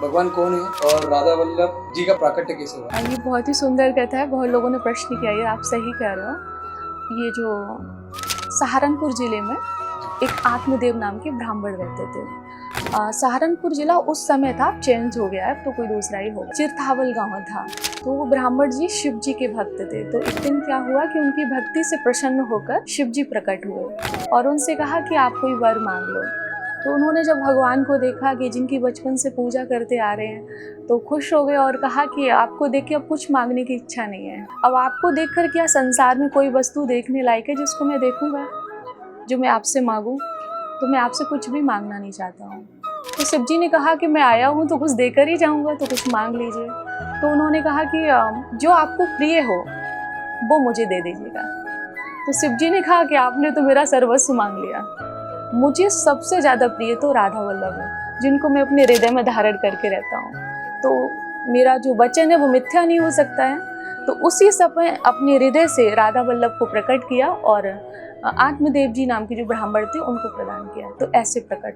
भगवान कौन है और राधा वल्लभ जी का प्राकट्य कैसे हुआ? ये बहुत ही सुंदर कथा है। बहुत लोगों ने प्रश्न किया, ये आप सही कह रहे हो। ये जो सहारनपुर जिले में एक आत्मदेव नाम के ब्राह्मण रहते थे। सहारनपुर जिला उस समय था, चेंज हो गया है, तो कोई दूसरा ही होगा। चिरथावल गांव था। तो वो ब्राह्मण जी शिव जी के भक्त थे। तो एक दिन क्या हुआ कि उनकी भक्ति से प्रसन्न होकर शिव जी प्रकट हुए और उनसे कहा कि आप कोई वर मांग लो। तो उन्होंने जब भगवान को देखा कि जिनकी बचपन से पूजा करते आ रहे हैं, तो खुश हो गए और कहा कि आपको देख के अब कुछ मांगने की इच्छा नहीं है। अब आपको देखकर क्या संसार में कोई वस्तु देखने लायक है जिसको मैं देखूंगा, जो मैं आपसे मांगूं? तो मैं आपसे कुछ भी मांगना नहीं चाहता हूँ। तो शिव जी ने कहा कि मैं आया हूँ तो कुछ देकर ही जाऊँगा, तो कुछ मांग लीजिए। तो उन्होंने कहा कि जो आपको प्रिय हो वो मुझे दे दीजिएगा। तो शिव जी ने कहा कि आपने तो मेरा सर्वस्व मांग लिया। मुझे सबसे ज़्यादा प्रिय तो राधा वल्लभ है, जिनको मैं अपने हृदय में धारण करके रहता हूँ। तो मेरा जो वचन है वो मिथ्या नहीं हो सकता है। तो उसी समय अपने हृदय से राधा वल्लभ को प्रकट किया और आत्मदेव जी नाम के जो ब्राह्मण थे उनको प्रदान किया। तो ऐसे प्रकट